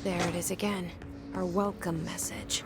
There it is again. Our welcome message.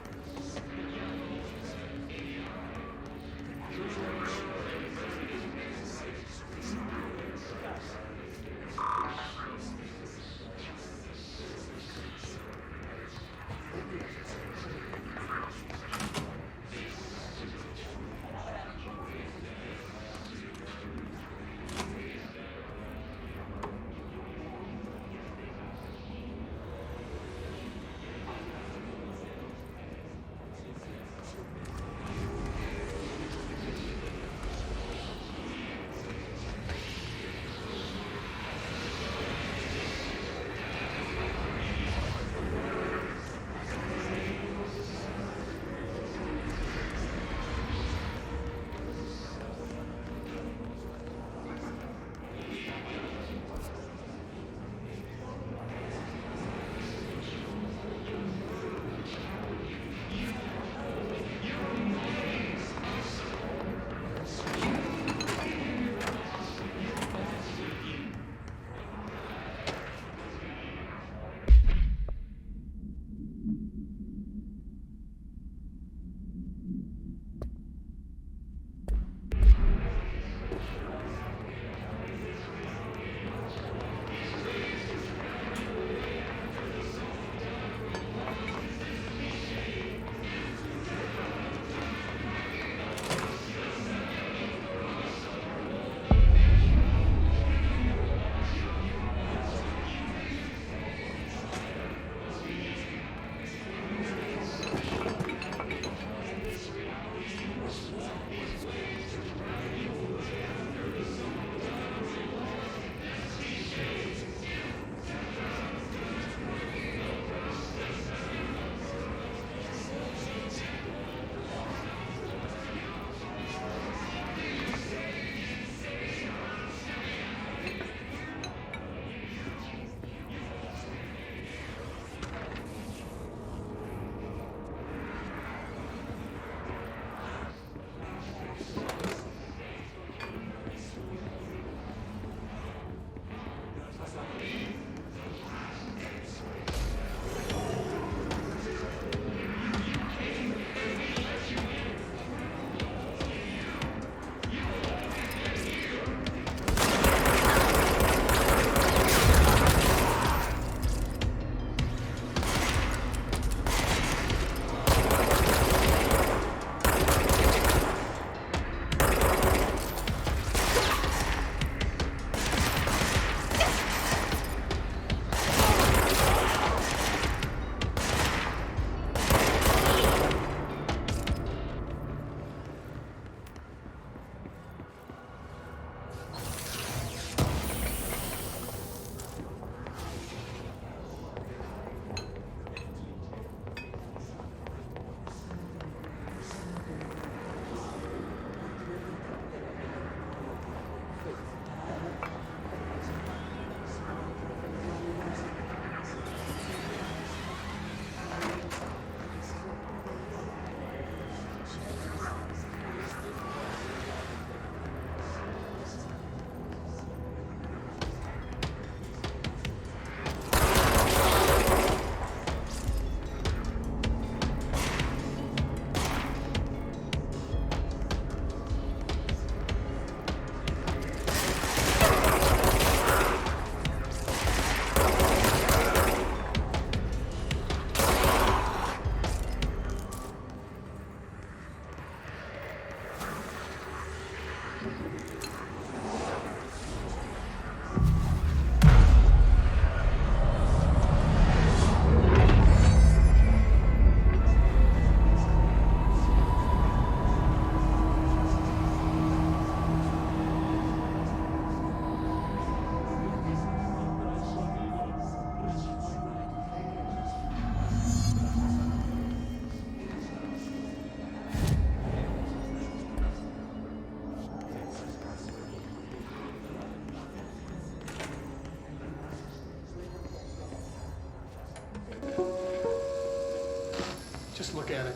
Just look at it.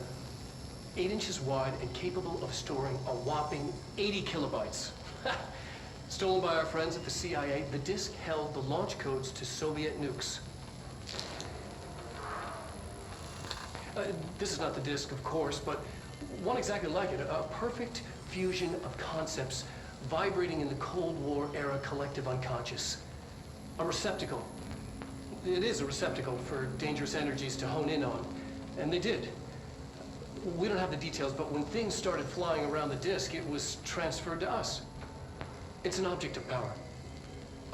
8 inches wide and capable of storing a whopping 80 kilobytes. Stolen by our friends at the CIA, the disk held the launch codes to Soviet nukes. This is not the disc, of course, but one exactly like it. A perfect fusion of concepts vibrating in the Cold War era collective unconscious. A receptacle. It is a receptacle for dangerous energies to hone in on. And they did. We don't have the details, but when things started flying around the disk, it was transferred to us. It's an object of power.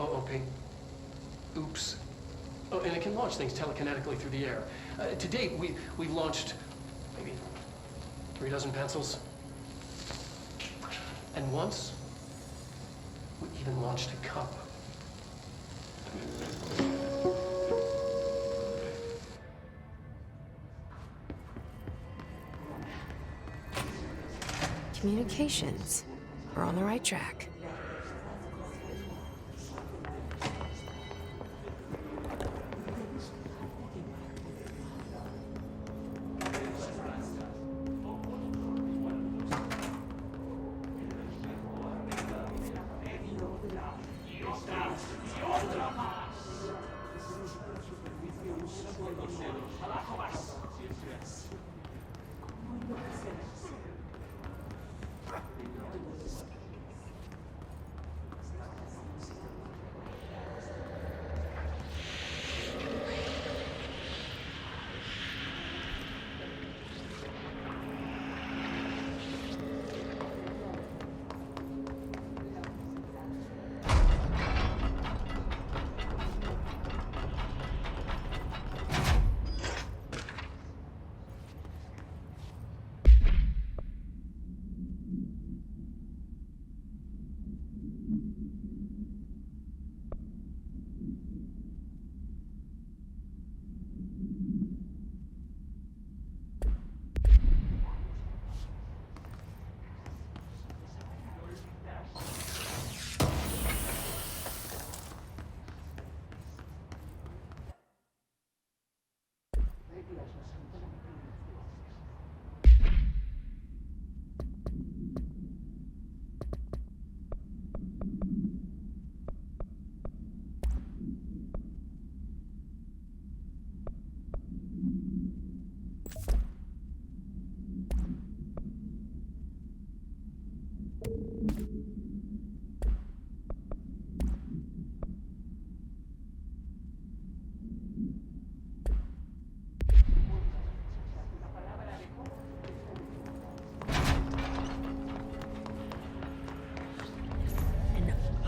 OOP. Oops. Oh, and it can launch things telekinetically through the air. To date, we've launched maybe 3 dozen pencils. And once, we even launched a cup. Communications. We're on the right track.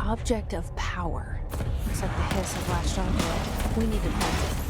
Object of power. Looks like the hiss have latched onto it. We need to find it.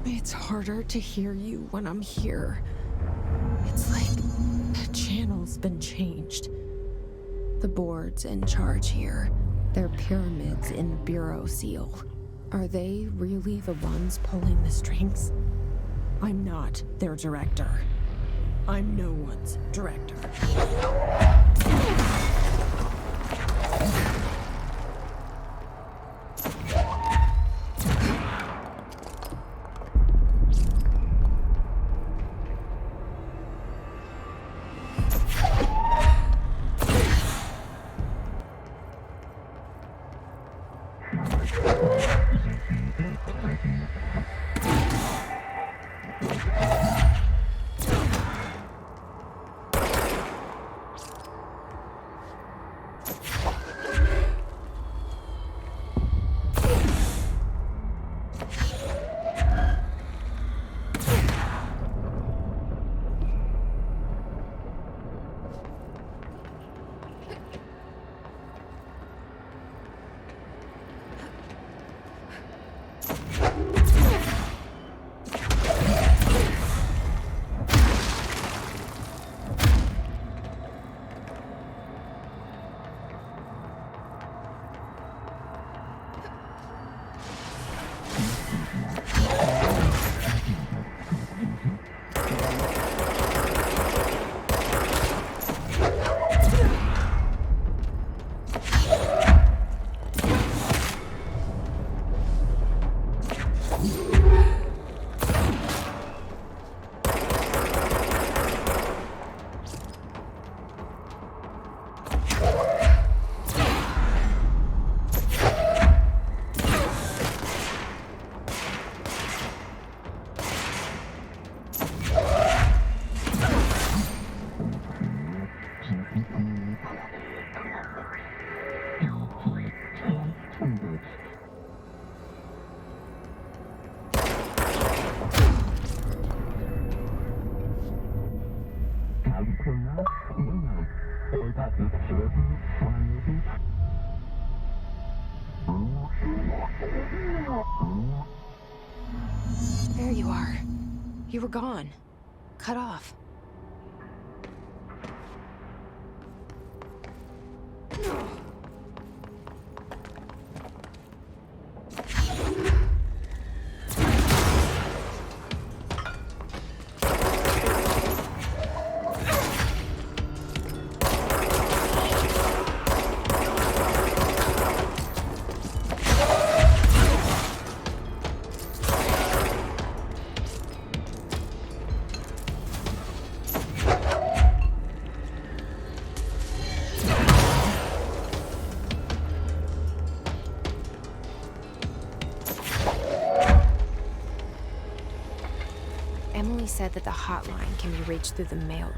It's harder to hear you when I'm here. It's like the channel's been changed. The board's in charge here. They're pyramids in Bureau Seal. Are they really the ones pulling the strings? I'm not their director. I'm no one's director. There you are. You were gone. Cut off. Emily said that the hotline can be reached through the mailroom.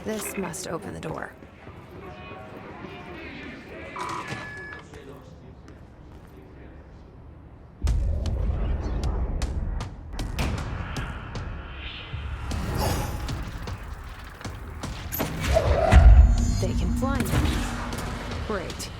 This must open the door. They can fly now. Great.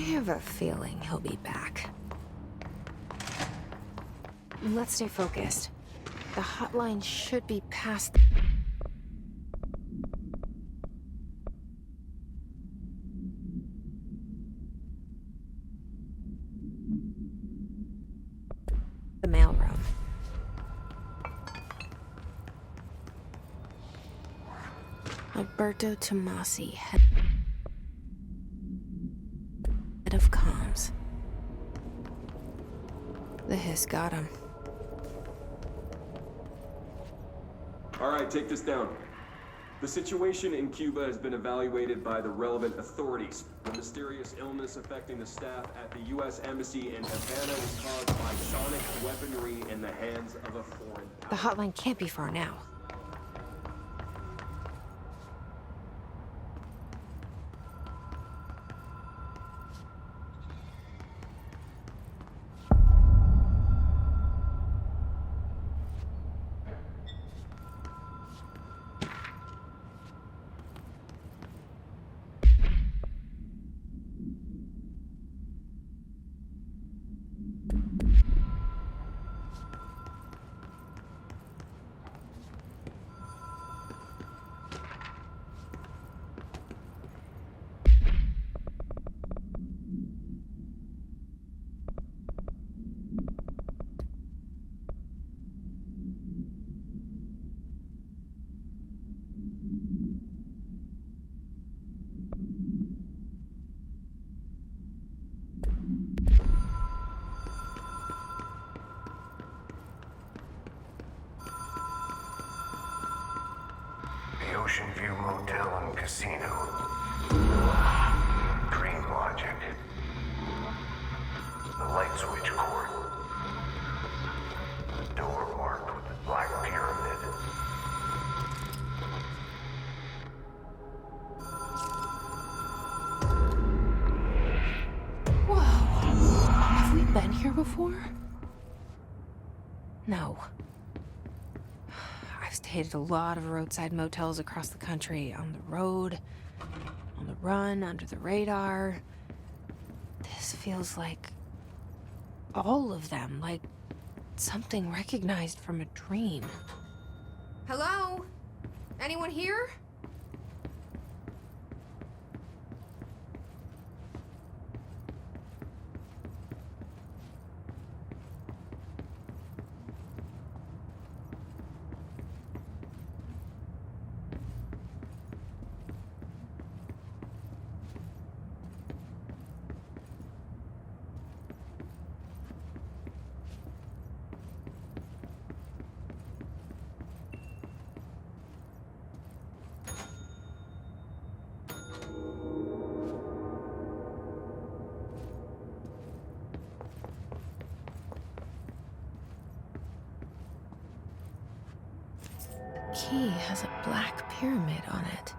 have a feeling he'll be back. Let's stay focused. The hotline should be past the mailroom. Alberto Tomasi, head of comms. The hiss got him. All right, take this down. The situation in Cuba has been evaluated by the relevant authorities. The mysterious illness affecting the staff at the U.S. Embassy in Havana was caused by sonic weaponry in the hands of a foreign power. The hotline can't be far now. Ocean View Motel and Casino. Dream Logic. The light switch cord. The door marked with the black pyramid. Whoa. Have we been here before? No. I've stayed at a lot of roadside motels across the country, on the road, on the run, under the radar. This feels like all of them, like something recognized from a dream. Hello? Anyone here? Key has a black pyramid on it.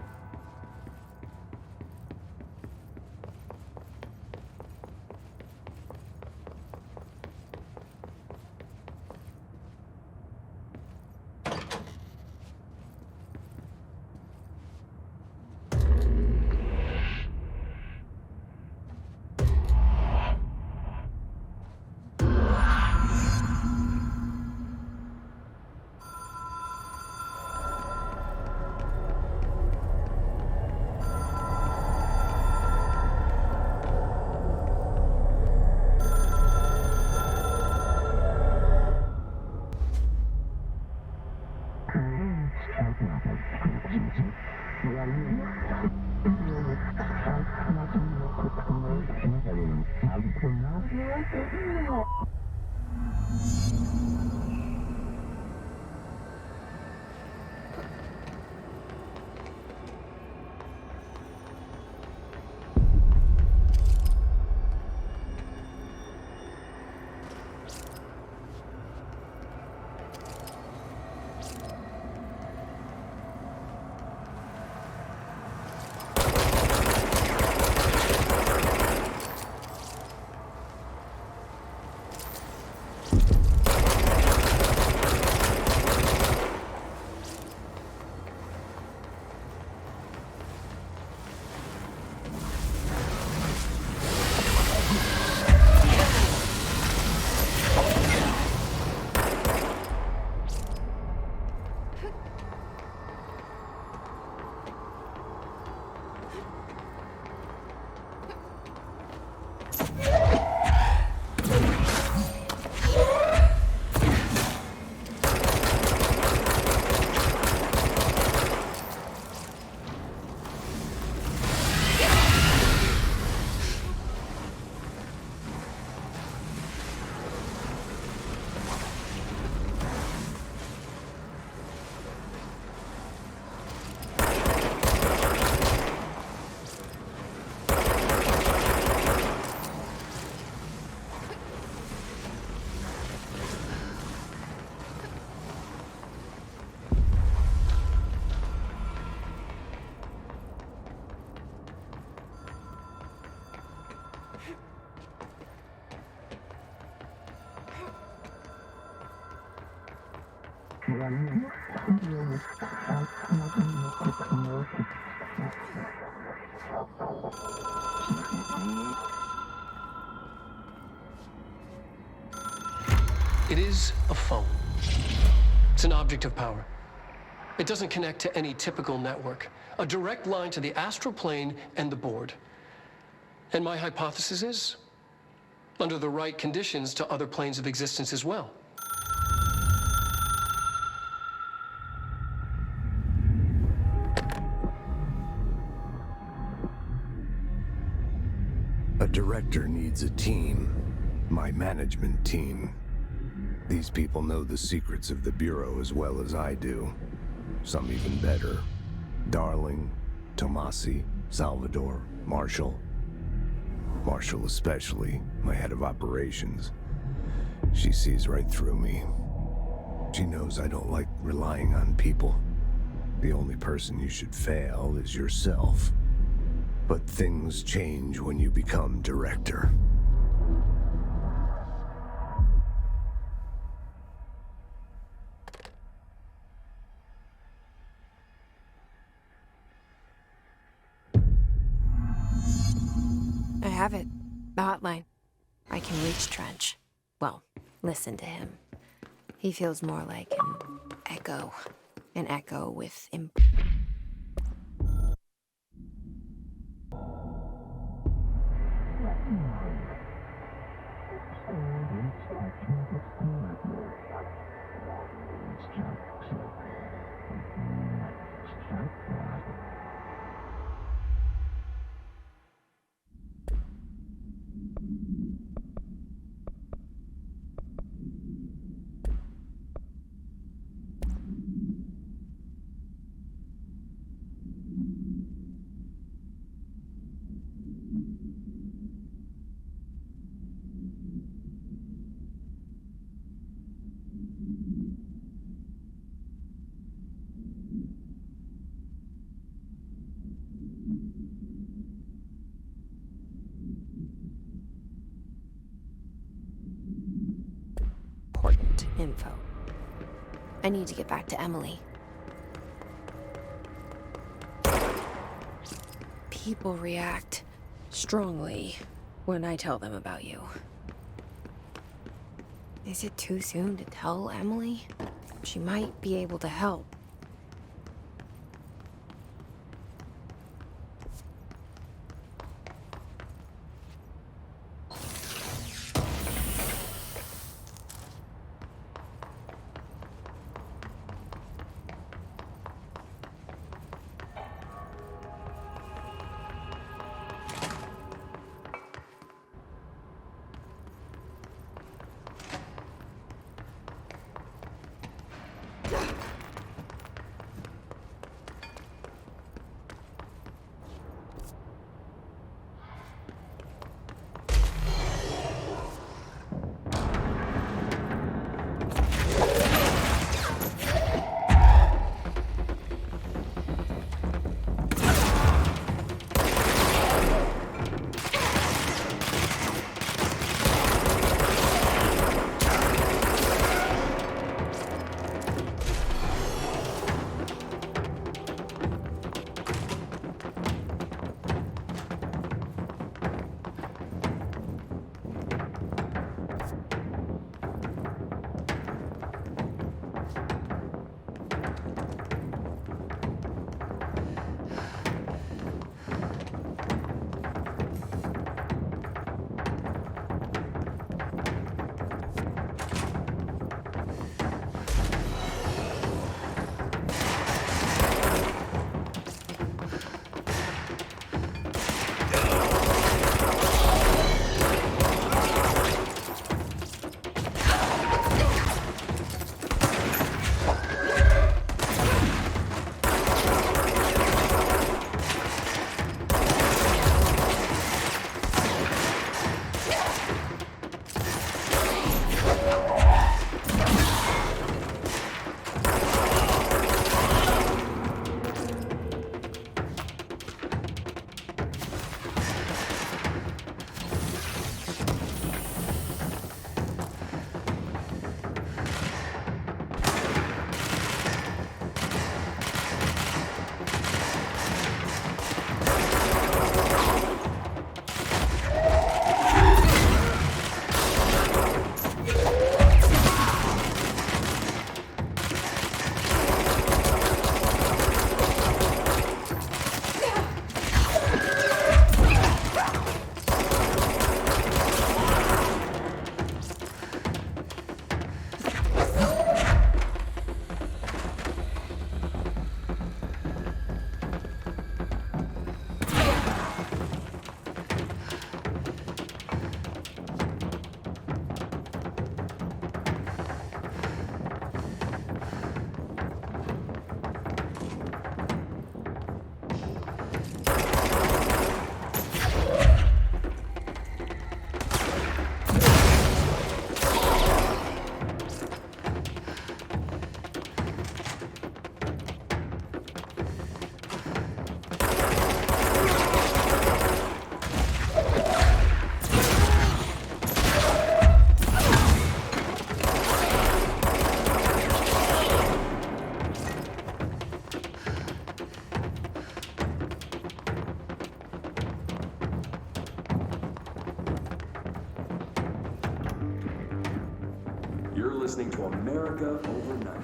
It is a phone. It's an object of power. It doesn't connect to any typical network. A direct line to the astral plane and the board. And my hypothesis is, under the right conditions, to other planes of existence as well. A director needs a team. My management team. These people know the secrets of the Bureau as well as I do. Some even better. Darling, Tomasi, Salvador, Marshall. Marshall especially, my head of operations. She sees right through me. She knows I don't like relying on people. The only person you should fail is yourself. But things change when you become director. I have it. The hotline. I can reach Trench. Well, listen to him. He feels more like an echo. An echo with important info. I need to get back to Emily. People react strongly when I tell them about you. Is it too soon to tell Emily? She might be able to help. You're listening to America Overnight.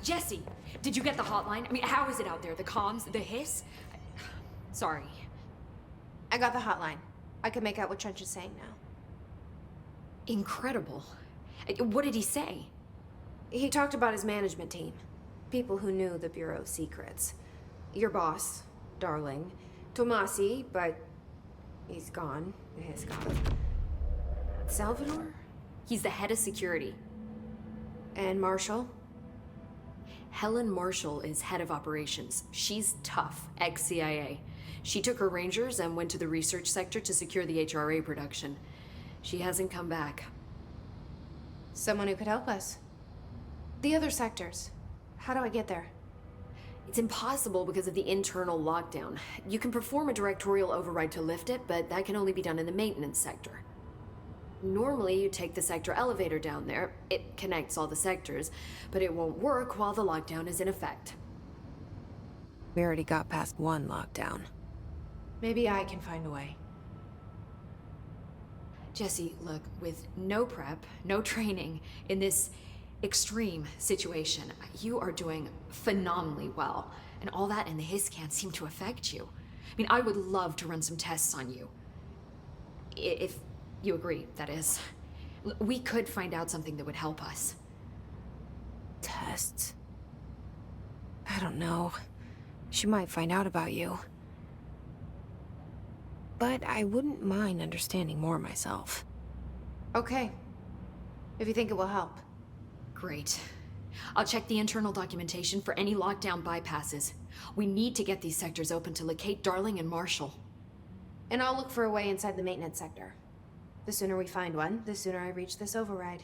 Jesse, did you get the hotline? I mean, how is it out there? The comms, the hiss? Sorry. I got the hotline. I can make out what Trench is saying now. Incredible. What did he say? He talked about his management team. People who knew the Bureau's secrets. Your boss, Darling. Tomasi, but he's gone. He's gone. Salvador? He's the head of security. And Marshall? Helen Marshall is head of operations. She's tough, ex-CIA. She took her Rangers and went to the research sector to secure the HRA production. She hasn't come back. Someone who could help us. The other sectors. How do I get there? It's impossible because of the internal lockdown. You can perform a directorial override to lift it, but that can only be done in the maintenance sector. Normally, you take the sector elevator down there. It connects all the sectors, but it won't work while the lockdown is in effect. We already got past one lockdown. Maybe I can find a way. Jesse, look, with no prep, no training, in this extreme situation, you are doing phenomenally well. And all that and the hiss can't seem to affect you. I mean, I would love to run some tests on you. If you agree, that is. We could find out something that would help us. Tests? I don't know. She might find out about you. But I wouldn't mind understanding more myself. Okay. If you think it will help. Great. I'll check the internal documentation for any lockdown bypasses. We need to get these sectors open to locate Darling and Marshall. And I'll look for a way inside the maintenance sector. The sooner we find one, the sooner I reach this override.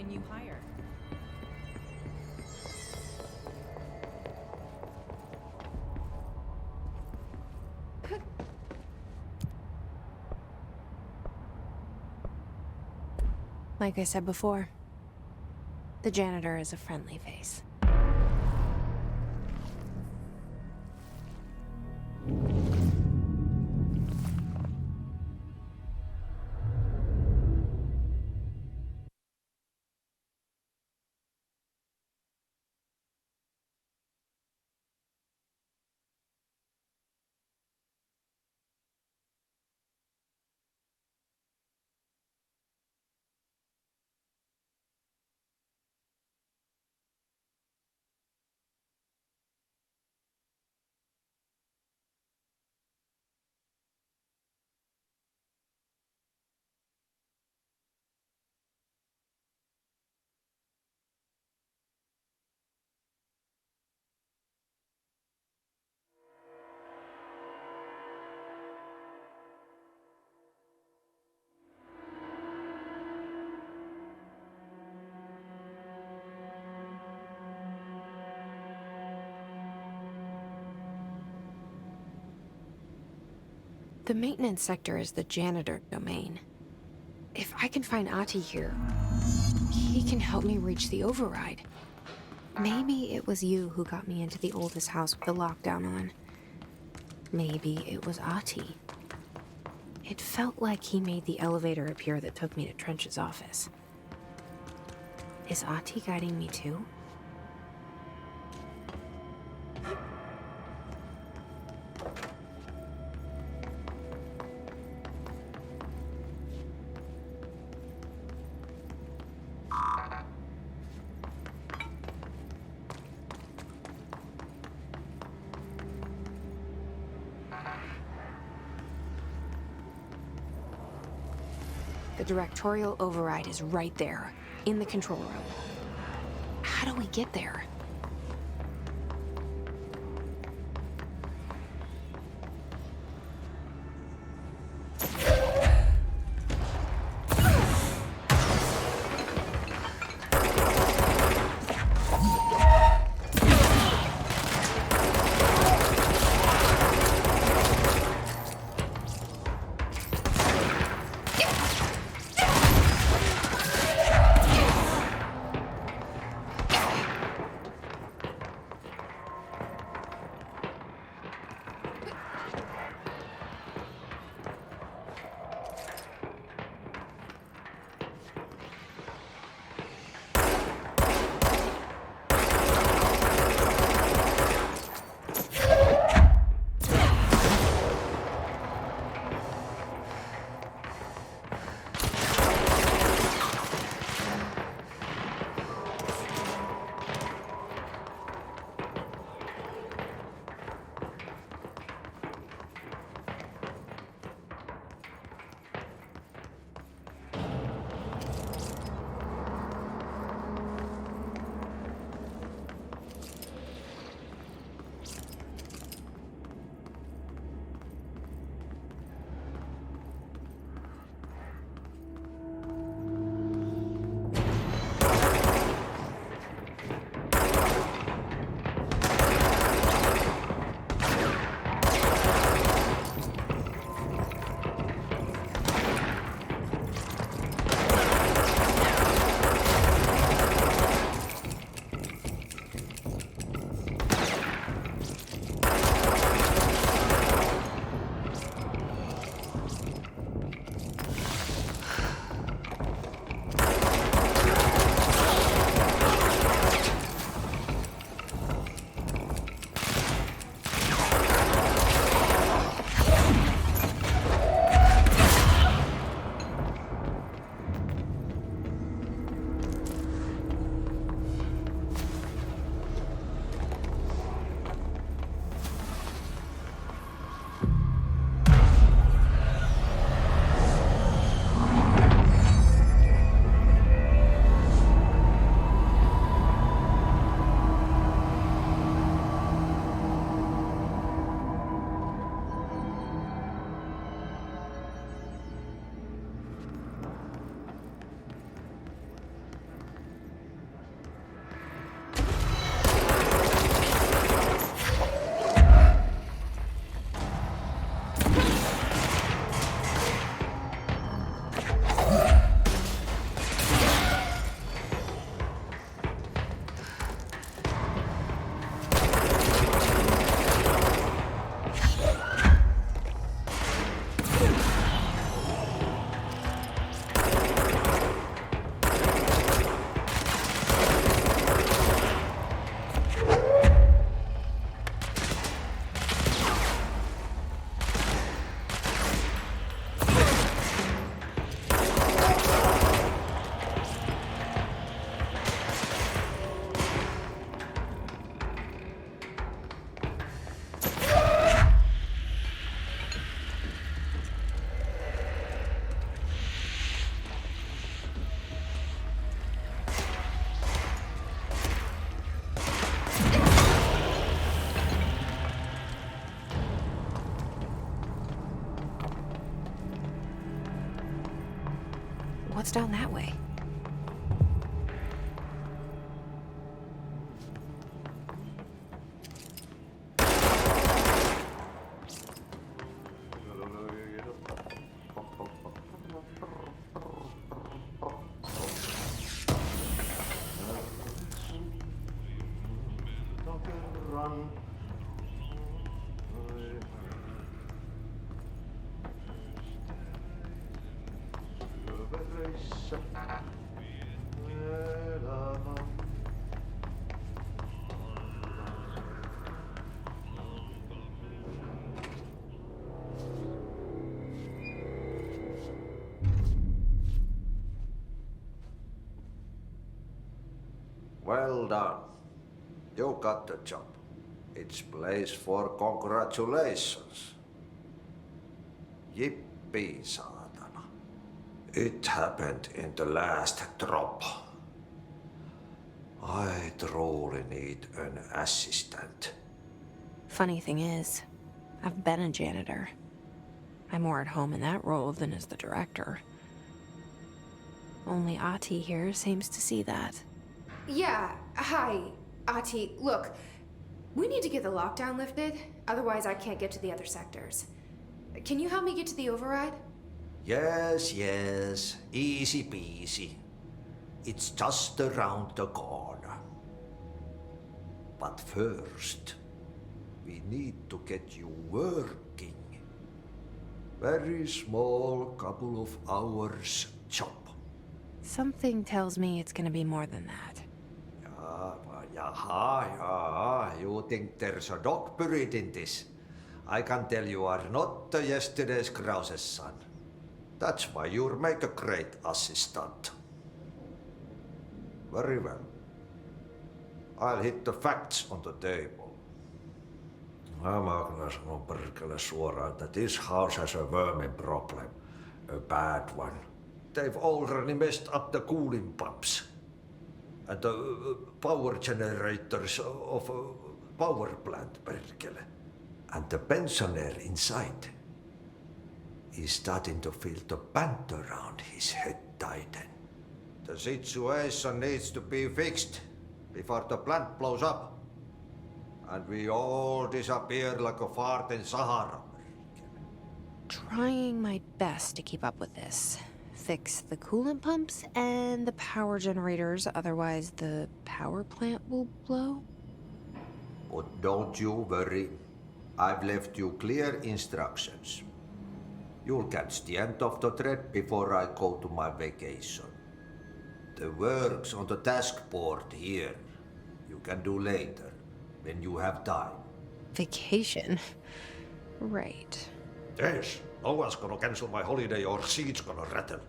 new hire. Like I said before, the janitor is a friendly face. The maintenance sector is the janitor domain. If I can find Ahti here, he can help me reach the override. Maybe it was you who got me into the oldest house with the lockdown on. Maybe it was Ahti. It felt like he made the elevator appear that took me to Trench's office. Is Ahti guiding me too? The directorial override is right there, in the control room. How do we get there? What's down that way? Well done. You got the job. It's place for congratulations. Yippee, saatana. It happened in the last drop. I truly need an assistant. Funny thing is, I've been a janitor. I'm more at home in that role than as the director. Only Ati here seems to see that. Yeah, hi, Ati. Look, we need to get the lockdown lifted, otherwise I can't get to the other sectors. Can you help me get to the override? Yes, easy peasy. It's just around the corner. But first, we need to get you working. Very small, couple of hours job. Something tells me it's gonna be more than that. You think there's a dog buried in this? I can tell you are not yesterday's Krause's son. That's why you'll make a great assistant. Very well. I'll hit the facts on the table. Mä kyllä sanon perkele suoraan, että this house has a vermin problem. A bad one. They've already messed up the cooling pumps. And the power generators of a power plant, perkele. And the pensioner inside is starting to feel the band around his head tighten. The situation needs to be fixed before the plant blows up. And we all disappear like a fart in Sahara. Trying my best to keep up with this. Fix the coolant pumps and the power generators, otherwise the power plant will blow. But don't you worry. I've left you clear instructions. You'll catch the end of the thread before I go to my vacation. The work's on the task board here. You can do later, when you have time. Vacation? Right. Yes, no one's gonna cancel my holiday or seat's gonna rattle.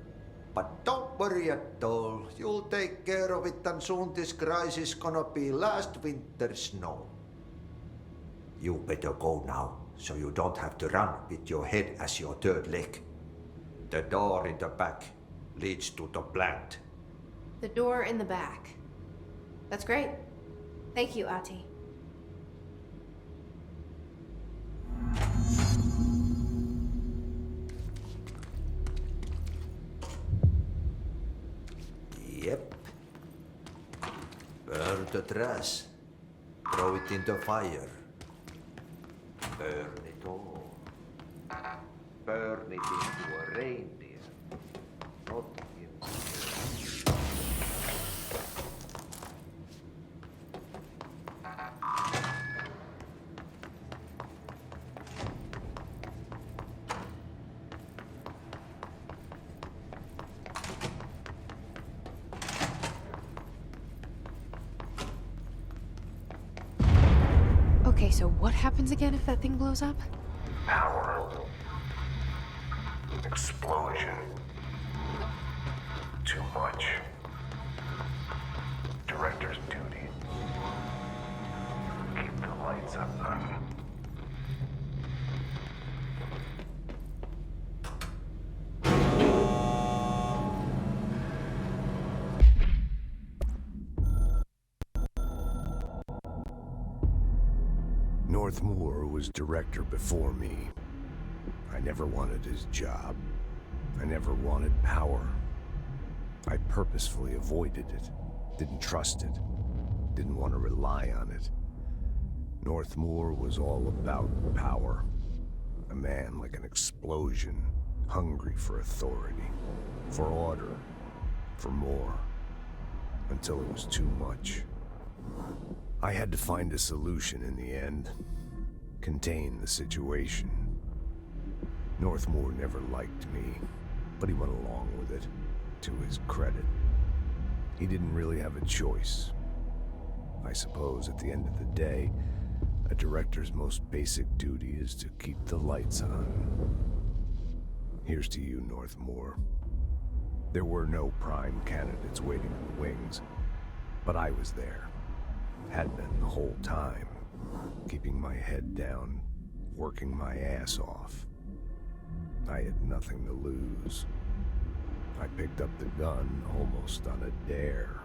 But don't worry at all. You'll take care of it and soon this crisis gonna be last winter's snow. You better go now, so you don't have to run with your head as your third leg. The door in the back leads to the plant. The door in the back. That's great. Thank you, Ati. Yep. Burn the trash. Throw it in the fire. Burn it all. Burn it into a reindeer. Not in. Okay, so what happens again if that thing blows up? Power. Explosion. Too much. Director's duty. Keep the lights up, son. Northmore was director before me. I never wanted his job. I never wanted power. I purposefully avoided it, didn't trust it, didn't want to rely on it. Northmoor was all about power. A man like an explosion, hungry for authority, for order, for more, until it was too much. I had to find a solution in the end, contain the situation. Northmoor never liked me, but he went along with it, to his credit. He didn't really have a choice. I suppose at the end of the day, a director's most basic duty is to keep the lights on. Here's to you, Northmoor. There were no prime candidates waiting in the wings, but I was there. Had been the whole time, keeping my head down, working my ass off. I had nothing to lose. I picked up the gun almost on a dare.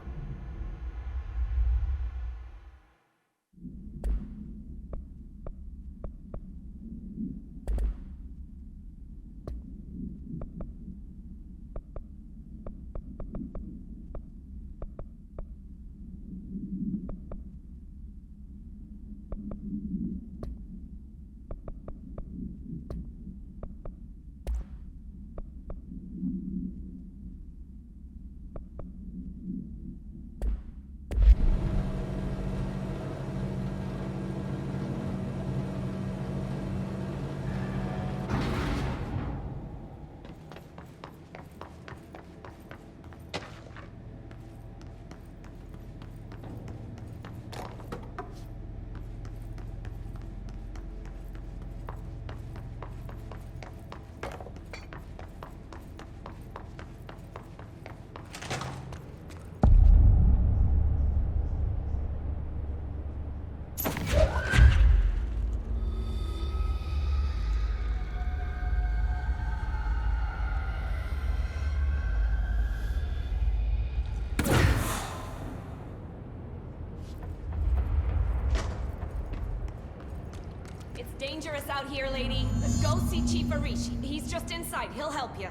It's dangerous out here, lady. Go see Chief Arish. He's just inside. He'll help you.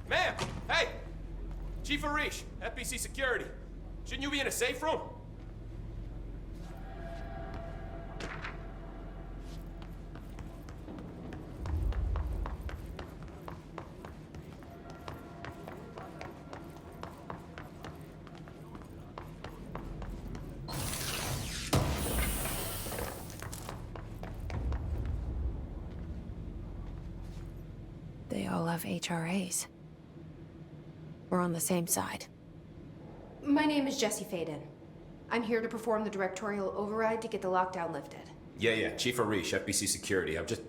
Ma'am! Hey! Chief Arish, FBC Security. Shouldn't you be in a safe room? They all have HRAs. We're on the same side. My name is Jesse Faden. I'm here to perform the directorial override to get the lockdown lifted. Yeah, Chief Arish, FBC Security. I'm just...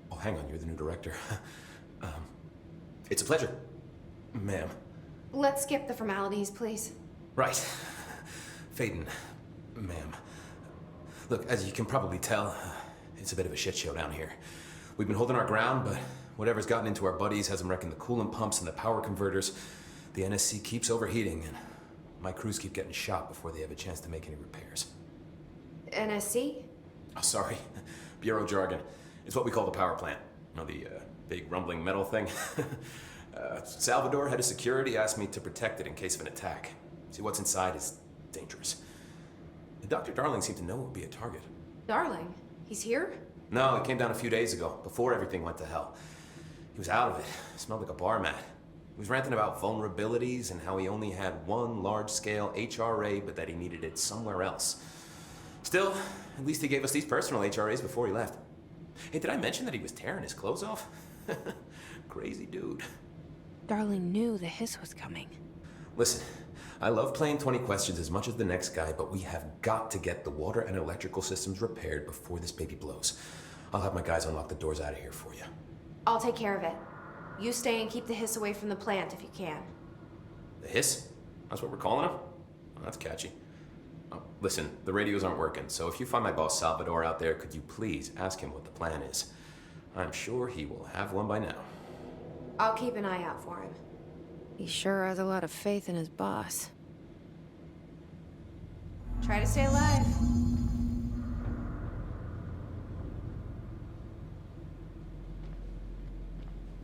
Oh, hang on, you're the new director. It's a pleasure, ma'am. Let's skip the formalities, please. Right. Faden, ma'am. Look, as you can probably tell, it's a bit of a shit show down here. We've been holding our ground, but whatever's gotten into our buddies has them wrecking the coolant pumps and the power converters. The NSC keeps overheating, and my crews keep getting shot before they have a chance to make any repairs. NSC? Oh, sorry. Bureau jargon. It's what we call the power plant. You know, the big rumbling metal thing? Salvador, head of security, asked me to protect it in case of an attack. See, what's inside is dangerous. Dr. Darling seemed to know it would be a target. Darling? He's here? No, it came down a few days ago, before everything went to hell. He was out of it. Smelled like a bar mat. He was ranting about vulnerabilities and how he only had one large-scale HRA, but that he needed it somewhere else. Still, at least he gave us these personal HRAs before he left. Hey, did I mention that he was tearing his clothes off? Crazy dude. Darling knew the hiss was coming. Listen, I love playing 20 questions as much as the next guy, but we have got to get the water and electrical systems repaired before this baby blows. I'll have my guys unlock the doors out of here for you. I'll take care of it. You stay and keep the hiss away from the plant if you can. The hiss? That's what we're calling him? Oh, that's catchy. Oh, listen, the radios aren't working, so if you find my boss Salvador out there, could you please ask him what the plan is? I'm sure he will have one by now. I'll keep an eye out for him. He sure has a lot of faith in his boss. Try to stay alive.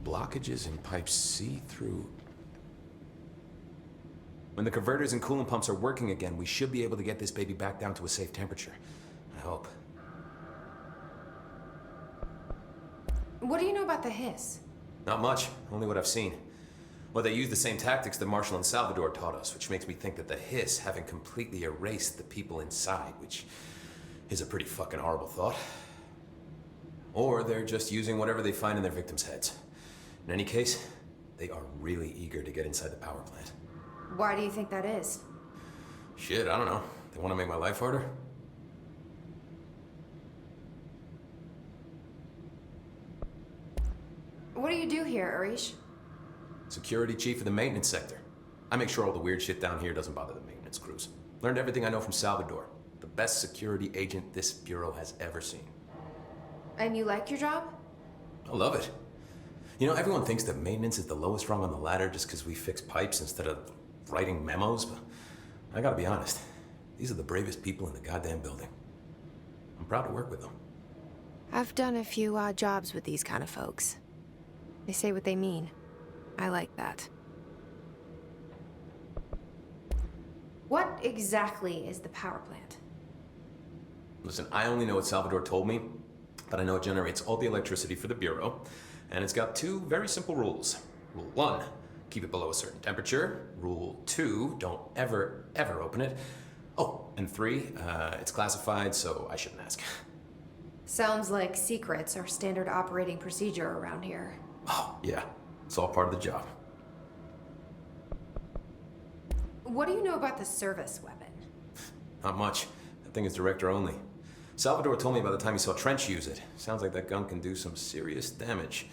blockages in pipe C through... When the converters and coolant pumps are working again, we should be able to get this baby back down to a safe temperature. I hope. What do you know about the hiss? Not much, only what I've seen. Well, they use the same tactics that Marshall and Salvador taught us, which makes me think that the hiss haven't completely erased the people inside, which is a pretty fucking horrible thought. Or they're just using whatever they find in their victims' heads. In any case, they are really eager to get inside the power plant. Why do you think that is? Shit, I don't know. They want to make my life harder? What do you do here, Arish? Security chief of the maintenance sector. I make sure all the weird shit down here doesn't bother the maintenance crews. Learned everything I know from Salvador. The best security agent this bureau has ever seen. And you like your job? I love it. You know, everyone thinks that maintenance is the lowest rung on the ladder just because we fix pipes instead of writing memos, but I gotta be honest. These are the bravest people in the goddamn building. I'm proud to work with them. I've done a few odd jobs with these kind of folks. They say what they mean. I like that. What exactly is the power plant? Listen, I only know what Salvador told me, but I know it generates all the electricity for the Bureau, and it's got two very simple rules. Rule 1, keep it below a certain temperature. Rule 2, don't ever, ever open it. Oh, and 3, it's classified, so I shouldn't ask. Sounds like secrets are standard operating procedure around here. Oh, yeah. It's all part of the job. What do you know about the service weapon? Not much. That thing is director only. Salvador told me by the time he saw Trench use it. Sounds like that gun can do some serious damage.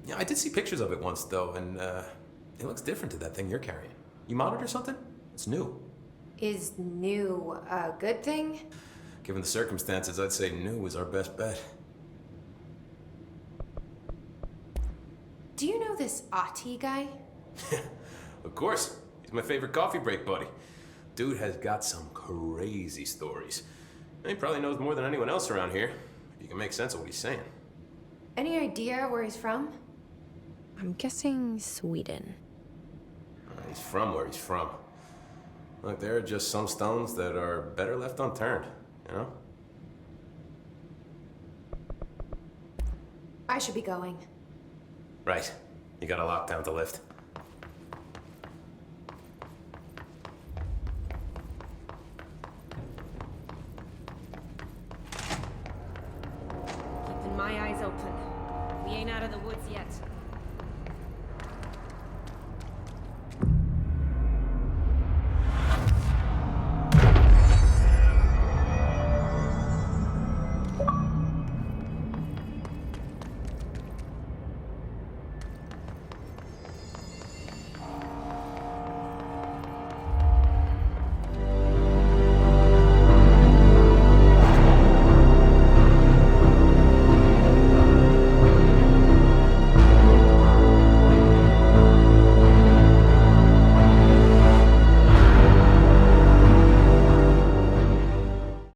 Yeah, I did see pictures of it once, though, and it looks different to that thing you're carrying. You modded or something? It's new. Is new a good thing? Given the circumstances, I'd say new is our best bet. Do you know this Ati guy? Of course. He's my favorite coffee break buddy. Dude has got some crazy stories. And he probably knows more than anyone else around here, if you can make sense of what he's saying. Any idea where he's from? I'm guessing Sweden. He's from where he's from. Look, there are just some stones that are better left unturned, you know? I should be going. Right. You got a lockdown to lift. Keeping my eyes open. We ain't out of the woods yet.